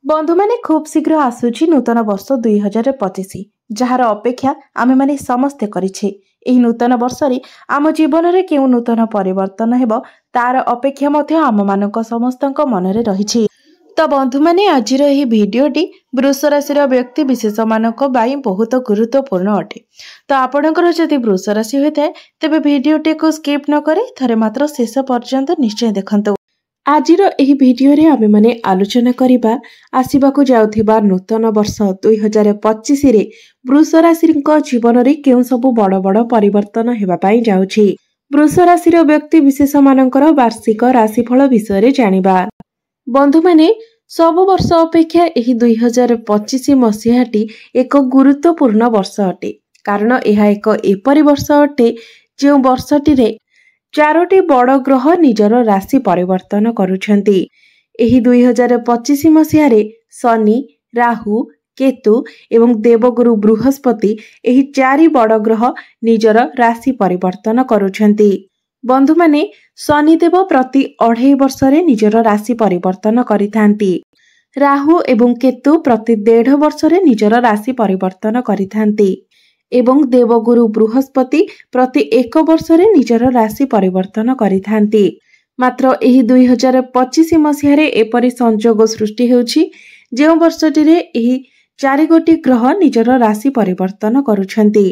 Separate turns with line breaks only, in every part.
बंधु मैंने खूब शीघ्र आसूची नूतन वर्ष 2025 जार अपेक्षा आमे माने समस्ते करिछे। एही नूतन वर्ष रे आम जीवन रे केउ नूतन परिवर्तन हेबो तार अपेक्षा मध्य आम मानक समस्तक मन रे रहिछि। तो बंधु मैंने आजिर एही भिडियोटी वृष राशि व्यक्ति विशेष मानक बाई बहुत गुरुत्वपूर्ण अटे। तो आपणकर जदि वृष राशि होइताय तेबे भिडियोटी को स्किप न करे थरे मात्र शेष पर्यंत निश्चय देखंतु। आजिर एही भिडियो रे आमे माने आलोचना करिबा आसीबाकु जाउथिबा नूतन वर्ष 2025 रे वृष राशिଙ୍କ जीवन रे केउ सब बड़ बड़ परिवर्तन हेबा पई जाउछि। वृष राशिर व्यक्ति विशेष मानकर वार्षिक राशिफल विषय रे जानिबा। बंधु माने सब वर्ष अपेक्षा एही 2025 मसिहाटी एक गुरुत्वपूर्ण वर्ष अटे, कारण एहा एक एपरि वर्ष अटे जे वर्षटी रे चारोटी बड़ ग्रह निजर राशि परिवर्तन करुछंती। एही 2025 मसिहारे शनि, राहु, केतु एवं देवगुरु बृहस्पति एही चारि बड़ ग्रह निजर राशि परिवर्तन करुछंती। बंधु माने शनिदेव प्रति 2.5 वर्षरे निजर राशि परिवर्तन करिथांती। राहु एवं केतु प्रति 1.5 वर्षरे निजर राशि परिवर्तन करिथांती एवं देवगुरु बृहस्पति प्रति 1 वर्षरे निजर राशि परिवर्तन करिथांती। मात्र एही 2025 मसिहारे एपरि संजोग सृष्टि हेउछि जे वर्षटिरे एही 4 गोटी ग्रह निजर राशि परिवर्तन करुछंती।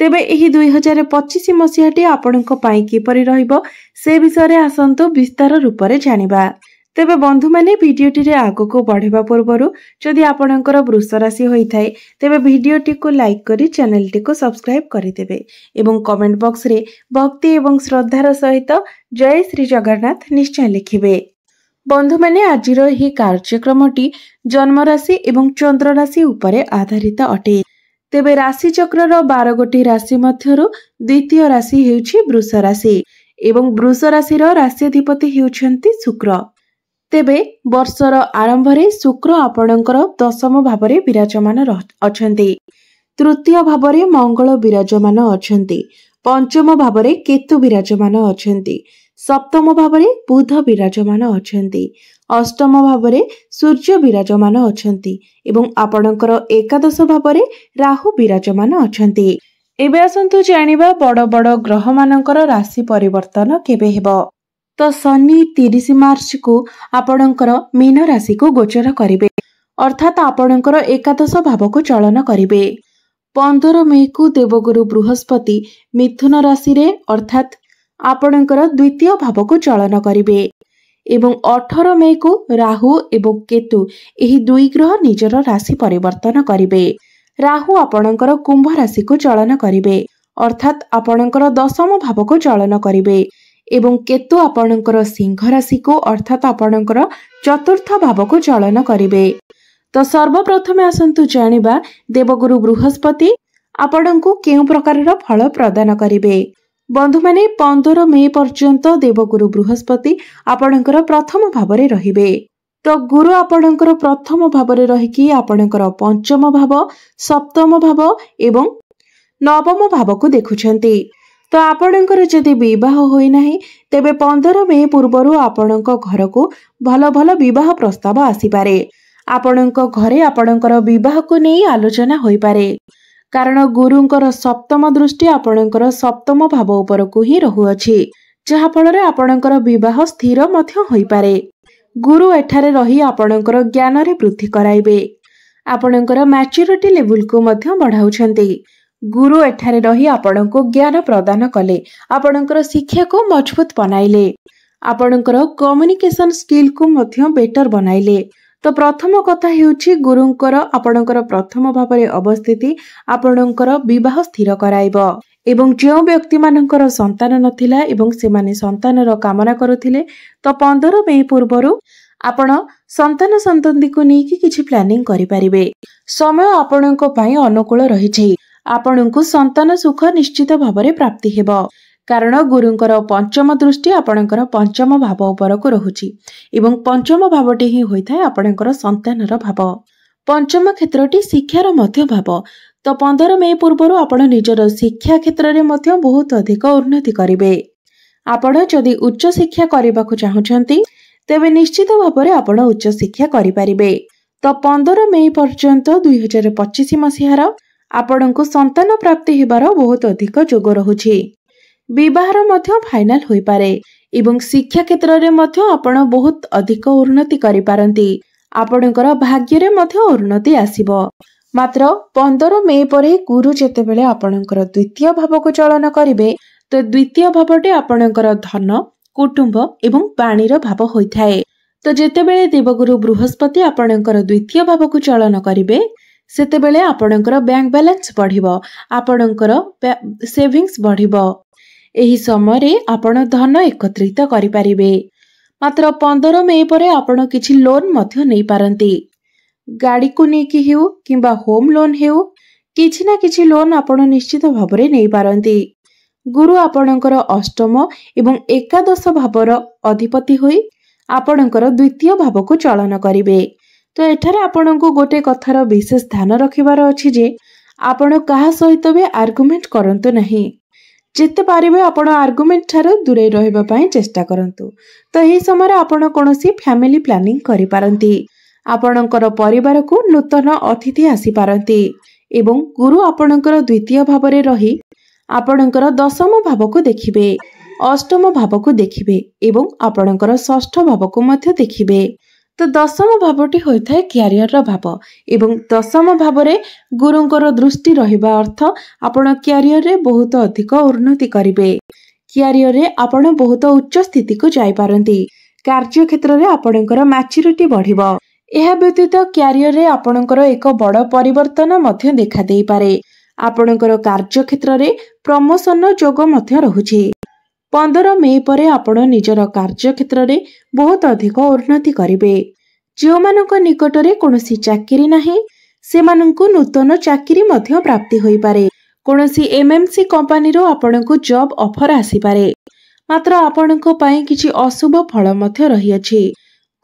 तेबे एही 2025 मसिहाटी आपणक पाई किपरि रहिबो से विषय रे आसंतु विस्तार रूपरे जानिबा। तेबे बंधु माने भिडियोटी रे आगो को बढ़िबा पूर्वरु जदि आपणकर वृष राशि होइथाय तेबे भिडियोटी को लाइक करी चैनल टी को सब्सक्राइब करि देबे एवं कमेंट बॉक्स रे भक्ति एवं श्रद्धार सहित जय श्री जगन्नाथ निश्चय लिखिबे। बंधु माने आजिर एही कार्यक्रमटी जन्म राशि एवं चंद्र राशि उपरे आधारित अटे। तेबे राशि चक्रर 12 गोटी राशि मध्यरु द्वितीय राशि हेउछि वृष राशि एवं वृष राशिर राशिधिपति हेउछंती शुक्र। तेबे वर्षर आरंभ रे शुक्र आपणकर दशम भावरे विराजमान अछंती, तृतीय भावरे मंगल विराजमान अछंती, पंचम भावरे केतु विराजमान अछंती, सप्तम भावरे बुध विराजमान अछंती, अष्टम भावरे सूर्य विराजमान अछंती एवं आपणकर एकादश भावरे राहु विराजमान अछंती। एबे आसंतु जानिबा बड़ बड़ ग्रह मानकर राशि परिवर्तन केबे हेबो। तो शनि 30 मार्च को आपणकर मीन राशि को गोचर करिवे, अर्थात आपणकर एकादश भाव को चलन करिवे। 15 मई को देवगुरु बृहस्पति मिथुन राशि रे अर्थात आपणकर द्वितीय भाव को चलन करिवे एवं 18 मई को राहु एवं केतु एही दुई ग्रह निजर राशि परिवर्तन करिवे। राहु आपणकर कुंभ राशि को चलन करिवे, अर्थात आपणकर दशम भाव को चलन करिवे एवं केतु आपणकर सिंह राशि को अर्थात आपणकर चतुर्थ भाव को चलन करिवे। तो सर्वप्रथमे आसंतु जानिबा देवगुरु बृहस्पति आपणको केउ प्रकारर फल प्रदान करिवे। बंधु माने 15 मई पर्यंत देवगुरु बृहस्पति आपणकर प्रथम भावरे रहिबे। तो गुरु आपणकर प्रथम भावरे रहिकी आपणकर पंचम भाव, सप्तम भाव एवं नवम भाव को देखुछंती। तो आपणकर जदि विवाह होई नाही तेबे 15 मई पूर्वरु आपणक घर को भल भल विवाह प्रस्ताव आसी पारे। आपणक घरे आपणकर विवाह को नै आलोचना होई पारे, कारण गुरुंकर सप्तम दृष्टि आपणकर सप्तम भाव ऊपर को ही रहुअछि, जहा फଳରେ आपणकर विवाह स्थिर मध्य होई पारे। गुरु एठारे रही आपणकर ज्ञान रे वृद्धि कराइबे, आपणकर मैच्योरिटी लेवल को मध्य बढ़ाउछंती। गुरु एठारे रही आपणको ज्ञान प्रदान कले, आपणकर शिक्षा को मजबूत बनाइले, आपणकर कम्युनिकेशन स्किल को मध्य बेटर बनाइले। तो प्रथम कथा हेउछि गुरुंकर आपणकर प्रथम भावरे अवस्थिति आपणकर विवाह स्थिर कराइबो एवं जो व्यक्ति मानकर संतान नथिला एवं से माने संतानर कामना करुथिले तो 15 मई पूर्वरु आपण संतान संतति को नेकी किछि प्लानिंग करि परिबे। समय आपणको पई अनुकूल रहिछि, आपणको संतान सुख निश्चित भावरे प्राप्ति हेबो, कारण गुरुंकर पंचम दृष्टि आपणकर पंचम भाव ऊपर को रहुछि एवं पंचम भावटी ही होइथाय आपणकर संतानर भाव। पंचम क्षेत्रटी शिक्षार मध्य भाव। तो 15 मई पूर्वरु आपण निजर शिक्षा क्षेत्र रे मध्य बहुत अधिक उन्नति करिवे। आपण जदि उच्च शिक्षा करबाकू चाहुछंती तेबे निश्चित भाବରେ आपण उच्च शिक्षा करि परिबे। तो 15 मई पर्यंत 2025 मसीहार आपणको संतान प्राप्ति हेबार बहुत अधिक जोग रहुछि। विवाहर मध्य फाइनाल होई पारे एवं शिक्षा क्षेत्र रे मध्य आपण बहुत अधिक उन्नति करि पारंती। आपणकर भाग्य रे मध्य उन्नति आसीबो। मात्र 15 मई परे गुरु जेतेबेले आपणकर द्वितीय भाव को चलन करिवे तो द्वितीय भावटे आपणकर धन कुटुंब एवं वाणीर भाव होइथाए। तो जेतेबेले देवगुरु बृहस्पति आपणकर द्वितीय भाव को चलन करिवे सेतेबेले आपणकर बैंक बैलेंस बढ़िबो, आपणकर सेविंग्स बढ़िबो। एही समय रे आपण धन एकत्रित करि पारिबे। मात्र 15 मई परे आपण किछि लोन मध्य नै पारंती। गाड़ी को नेकी हेउ किंबा होम लोन हेउ किछि ना किछि लोन आपण निश्चित भाबरे नै पारंती। गुरु आपणकर अष्टम एवं एकादश भावर अधिपति होई आपणकर द्वितीय भाव को चलन करिवे। तो एठारे आपणको गोटे कथार विशेष ध्यान रखिबार अछि जे आपण काहा सहित बे आर्गुमेंट करंतु नहीं। जिते पारिबे आपण आर्गुमेंट ठारो दूरे रहबा पई चेष्टा करंतु। तो एही समय आपण कोनोसी फैमिली प्लानिंग करि पारंती। आपणकर परिवार को नूतन अतिथि आसी पारंती एवं गुरु आपणकर द्वितीय भावरे रही आपणकर दशम भाव को देखिबे, अष्टम भाव को देखिबे एवं आपणकर षष्ठ भाव को मध्य देखिबे। तो दशम भावटी होइथाय क्यारियर भाव एवं दशम भावरे गुरुंकर दृष्टि रहिबा अर्थ आपण क्यारियर रे बहुत अधिक उन्नति करिवे। क्यारियर रे आपण बहुत उच्च स्थिति को जाई पारंती। कार्य क्षेत्र रे आपणकर मैच्योरिटी बढ़िबो। एहा व्यतीत क्यारियर रे आपणकर एक बड़ परिवर्तन मध्य देखा देई पारे। आपणकर कार्य क्षेत्र रे प्रमोशन जोग मध्य रहुछि। 15 मई परे आपण निजर कार्य क्षेत्र रे बहुत अधिक उन्नति करिवे। जो मानक निकट रे कोनोसी चाकरी नाही सेमानंकु नूतन चाकरी मध्य प्राप्ति होई पारे। कोनोसी एमएमसी कंपनी रो आपणको जॉब ऑफर आसी पारे। मात्र आपणको पई किछि अशुभ फल मध्य रही अछि।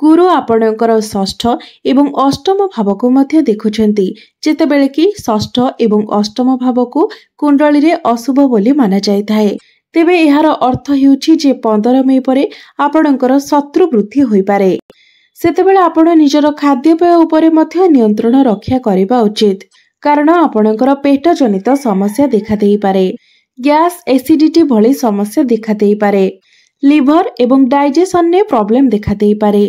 गुरु आपणकर षष्ठ एवं अष्टम भाव को मध्य देखुछंती। जेतेबेले कि षष्ठ एवं अष्टम भाव को कुंडली रे अशुभ बोली माना जायथाए। तेबे एहार अर्थ हेउछि जे 15 मई परे आपणकर शत्रु वृद्धि होई पारे। सेतेबेले आपण निजर खाद्यपेय उपरे मध्य नियंत्रण रक्षा करिबा उचित। कारण आपणकर पेट जनित समस्या देखा देई पारे। गैस एसिडिटी भली समस्या देखा देई पारे। लिवर एवं डाइजेशन ने प्रॉब्लम देखा देई पारे।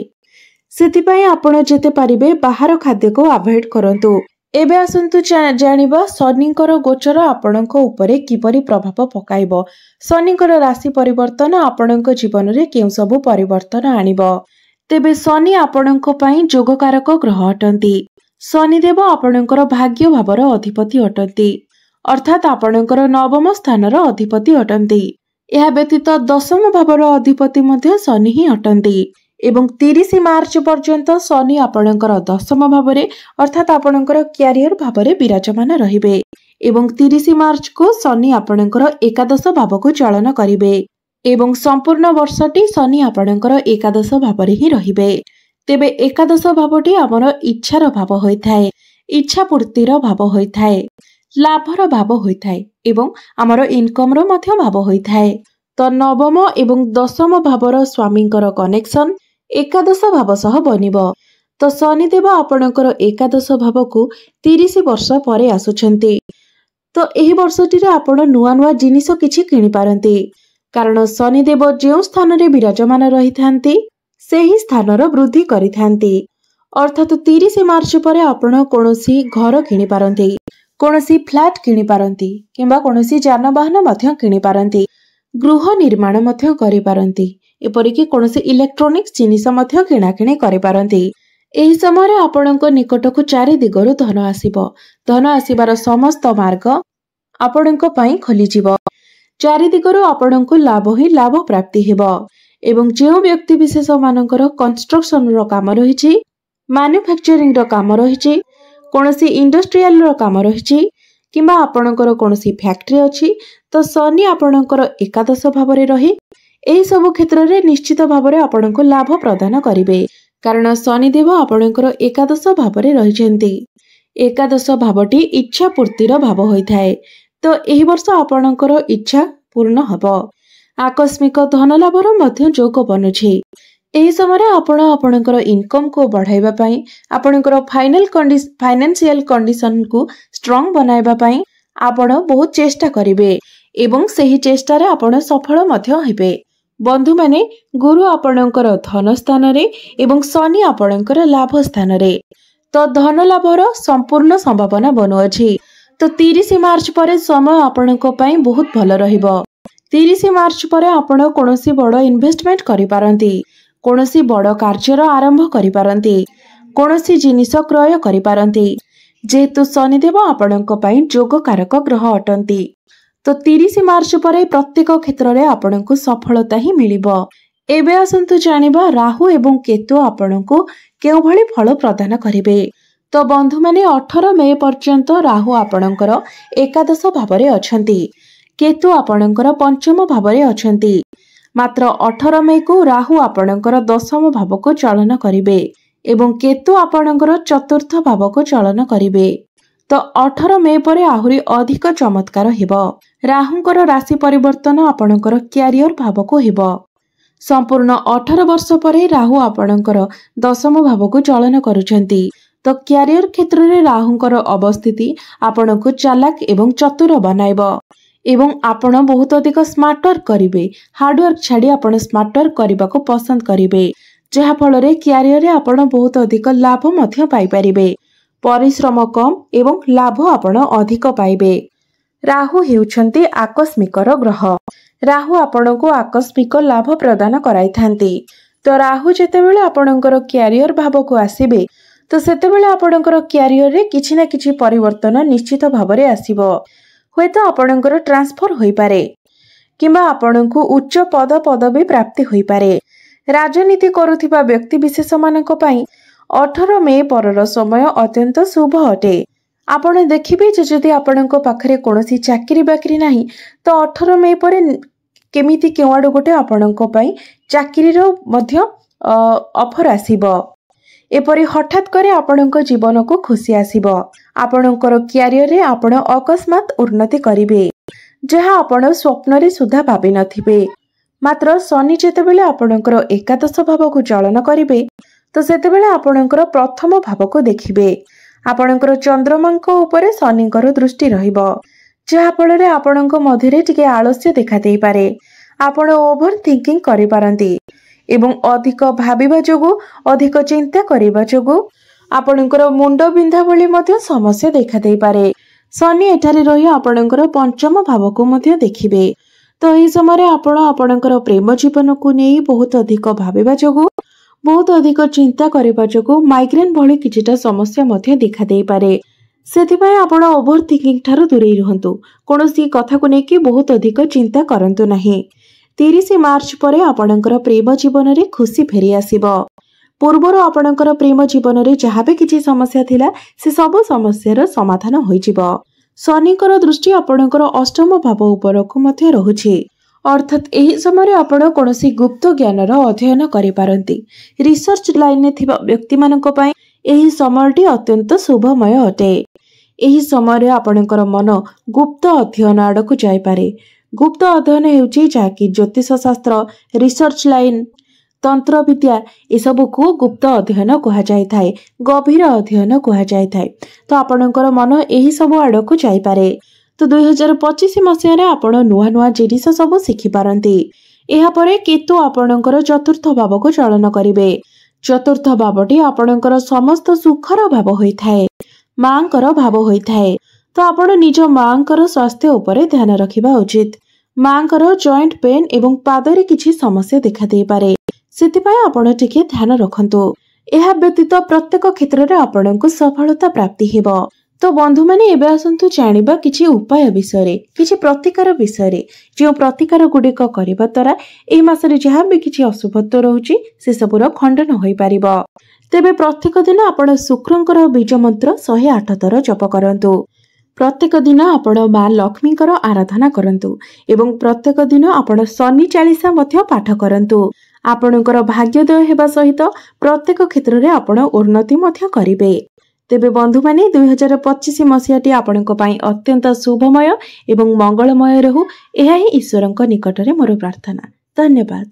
सेतिपई आपण जेते पारिबे बाहर खाद्य को अवॉइड करंतु। एबे आसंतु जानिबा शनिकर गोचर आपणक उपरे किपरि प्रभाव पकाइबो। शनिकर राशि परिवर्तन आपणक जीवन रे केउ सब परिवर्तन आनिबो। तेबे शनि आपणक पई जोगकारक ग्रह अटंती। शनिदेव आपणकर भाग्य भावर अधिपति अटंती, अर्थात आपणकर नवम स्थानर अधिपति अटंती। एहा व्यतीत दशम भावर अधिपति मध्य शनि ही अटंती एवं 30 मार्च पर्यंत शनि आपणकर दशम भावरे अर्थात आपणकर क्यारियर भावरे विराजमान रहिबे एवं 30 मार्च को शनि आपणकर एकादश भाव को चलन करिवे एवं संपूर्ण वर्षटी शनि आपणकर एकादश भावरे ही रहिबे। तेबे एकादश भावटी आमर इच्छार भाव होइथाए, इच्छा पूर्तिर भाव होइथाए, लाभर भाव होइथाए एवं आमर इनकम रो मध्य भाव होइथाए। तो नवम एवं दशम भावर स्वामींकर कनेक्शन एकादश भाव सह बनिबो। तो शनिदेव आपणकर एकादश भाव को 30 वर्ष परे आसुछंती। तो एही वर्षटी रे आपण नुआ नुआ जिनिस किछि किनि पारंती। कारण शनिदेव जेउ स्थान रे विराजमान रहिथांती सेही स्थानर वृद्धि करिथांती। अर्थात 30 मार्च परे आपण कोनोसी घर किनि पारंती, कोनोसी फ्लैट किनि पारंती किंबा कोनोसी जानवाहन मध्य किनि पारंती, गृह निर्माण मध्य करि पारंती, एपरिकी कोनोसी इलेक्ट्रोनिक्स जिनिस मध्य किणाकिणी करि पारंती। एही समय रे आपणक निकटकु चारि दिगरु धन आसीबो। धन आसीबार समस्त मार्ग आपणक पई खोली जिवो। चारि दिगरु आपणक लाभ ही लाभ प्राप्ति हेबो एवं जेउ व्यक्ति विशेष मानकर कंस्ट्रक्शन रो काम रहिछि, मैन्युफैक्चरिंग रो काम रहिछि, कोनोसी इंडस्ट्रियल रो काम रहिछि किंबा आपणकर कोनोसी फैक्ट्री अछि तो शनि आपणकर एकादश भावरे रही एही सब क्षेत्र रे निश्चित भावरे आपणको लाभ प्रदान करिवे। कारण शनिदेव आपणकर एकादश भावरे रहिछन्ती। एकादश भावटी इच्छा पूर्तिर भाव होइथाए। तो एही वर्ष आपणकर इच्छा पूर्ण हबो। आकस्मिक धन लाभर मध्य जोग बनुछि। ଏହି ସମୟରେ ଆପଣ ଆପଣଙ୍କର ଇନକମ୍ को बढ़ाइबा पई आपणकर फाइनेंशियल कंडीशन को स्ट्रांग बनाइबा पई आपण बहुत चेष्टा करिवे एवं सही चेष्टा रे आपण सफल मध्य हेबे। बंधु माने गुरु आपणकर धन स्थान रे एवं शनि आपणकर लाभ स्थान रे तो धन लाभर संपूर्ण संभावना बनुअछि। तो 30 मार्च पर समय आपणक पई बहुत भल रहिबो। 30 मार्च पर आपण कोनोसी बड़ इन्वेस्टमेंट करि पारंती, कोनोसी बड़ कार्यर आरंभ करि पारंती, कोनोसी जिनिस क्रय करि पारंती जेहेतु शनिदेव आपणक पई जोगकारक ग्रह अटंती। तो 30 मार्च पर प्रत्येक क्षेत्र में आपनको सफलता ही मिलिबो। एबे आसंतु जानिबा राहु एवं केतु आपनको केउ भली फल प्रदान करिवे। तो बंधु माने 18 मे पर्यंत राहु आपणकर एकादश भावरे अछंती, केतु आपणकर पंचम भावरे अछंती। मात्र 18 मे को राहु आपणकर दशम भाव को चलन करिवे एवं केतु आपणकर चतुर्थ भाव को चलन करिवे। तो 18 मे पर आहुरी अधिक चमत्कार हेबो। राहुंकर राशि परिवर्तन आपणकर क्यारियर भाव को हेबो। संपूर्ण 18 वर्ष पर राहु आपणकर दशम भाव को चलन करुछंती। तो क्यारियर क्षेत्र में राहुंकर अवस्थिति आपनको चालाक एवं चतुर बनाइबो एवं आपण बहुत अधिक स्मार्ट वर्क करिवे। हार्ड वर्क छाड़ी आपण स्मार्ट वर्क करबा को पसंद करिवे, जहा फल रे क्यारियर रे आपण बहुत अधिक लाभ मध्य पाई परिबे। परिश्रम कम एवं लाभ आपण अधिक पाइबे। राहु हेउछंती आकस्मिकर ग्रह। राहु आपणको आकस्मिक लाभ प्रदान कराइथांती। तो राहु जेतेबेले आपणकर क्यारियर भाव को आसीबे तो सेतेबेले आपणकर क्यारियर रे किछि ना किछि परिवर्तन निश्चित भावरे आसीबो। होय तो आपणकर ट्रांसफर होई पारे किंबा आपणको उच्च पद पदवी प्राप्ति होई पारे। राजनीति करुथिबा व्यक्ति विशेष मानक पई 18 मे परर समय अत्यंत शुभ अटे। आपण देखिबे जे जदि आपणको पाखरे कोनोसी चाकरी बाकरी नाही तो 18 मे पर केमिति केवाडो गोटे आपणको पई चाकरी रो मध्य ऑफर आसीबो। एपरि हठात करे आपणको जीवन को खुशी आसीबो। आपणकर क्यारियर रे आपण अकस्मात उन्नति करिवे जहा आपण स्वप्न रे सुधा भाबी नथिबे। मात्र शनि जेतेबेले आपणकर एकादश भाव को चलन करिवे तो सेतेबेले आपणकर प्रथम भाव को देखिबे। आपणकर चंद्रमांको ऊपर शनिकर दृष्टि रहिबो जहा फल रे आपणको मध्यरे टिके आलस्य देखा देई पारे। आपण ओभर थिंकिंग करि पारंती एवं अधिक भाबिबा जोगु अधिक चिंता करिबा जोगु आपणकर मुंड बिंधा भली मध्य समस्या देखा देई पारे। शनि एठारे रही आपणकर पंचम भाव को मध्य देखिबे। तो एही समय आपण आपणकर प्रेम जीवन को नेई बहुत अधिक भाबिबा जोगु बहुत अधिक चिंता करिबा जोगु माइग्रेन भली किछिटा समस्या मध्य देखा देई पारे। सेथिपाई आपण ओभर थिंकिंग ठारो दूरेई रहंतु। कोनोसी कथा को नेकी बहुत अधिक चिंता करंतु नाही। 30 मार्च पर आपणकर प्रेम जीवन रे खुशी फेरी आसीबो। पूर्वर आपणकर प्रेम जीवन रे जहाँ भी किछि समस्या थिला से सब समस्यार समाधान होई जिवो। शनिकर दृष्टि आपणकर अष्टम भाव उपर को मध्य रहुछि अर्थात एही समय आपण कोनोसी गुप्त ज्ञानर अध्ययन करि पारंती। रिसर्च लाइन ने थिबा व्यक्ति मानक पई एही समयटी अत्यंत शुभमय अटे। एही समय आपणकर मन गुप्त अध्ययन आडकु जाय पारे। गुप्त अध्ययन हेउछि जाकि ज्योतिष शास्त्र, रिसर्च लाइन, तंत्र विद्या एसबू को गुप्त अध्ययन कहा जाय थाए, गभीर अध्ययन कहा जाय थाए। तो आपणकर मन एही सब आडकु जाय पारे। तो 2025 मसीह रे आपण नुआ नुआ जिनिस सब शिखि पारंती। एहा परे केतु आपणकर चतुर्थ भाव को चलन करिवे। चतुर्थ भावटी आपणकर समस्त सुखर भाव होइथाए, मांकर भाव होइथाए। तो आपण निज मांकर स्वास्थ्य उपरे ध्यान रखिबा उचित। मांकर जॉइंट पेन एवं पादरे किछि समस्या देखा देई पारे, सेतिपाई आपण टिके ध्यान रखंतु। एहा व्यतीत प्रत्येक क्षेत्र रे आपणको सफलता प्राप्ति हेबो। तो बंधु माने एबे आसंतु जानिबा किछि उपाय विषय किछि प्रतिकार विषय जो प्रतिकार गुडिक करिबा द्वारा एही मासरे जहाँ भी किछि अशुभत्व रहुछि से सबुर खंडन होई पारिबो। तेबे प्रत्येक दिन आपण शुक्रंकर बीज मंत्र 108 थर जप करंतु। प्रत्येक दिन आपण मां लक्ष्मीकर आराधना करंतु एवं प्रत्येक दिन आपण शनि चालीसा मध्य पाठ करंतु। आपणकर भाग्योदय हेबा सहित प्रत्येक क्षेत्र रे आपण उन्नति मध्य करिवे। तेबे बंधु माने 2025 मसीहाटी आपणको पई अत्यंत शुभमय एवं मंगलमय रहू, एहा ही ईश्वरଙ୍କ निकटरे मोर प्रार्थना। धन्यवाद।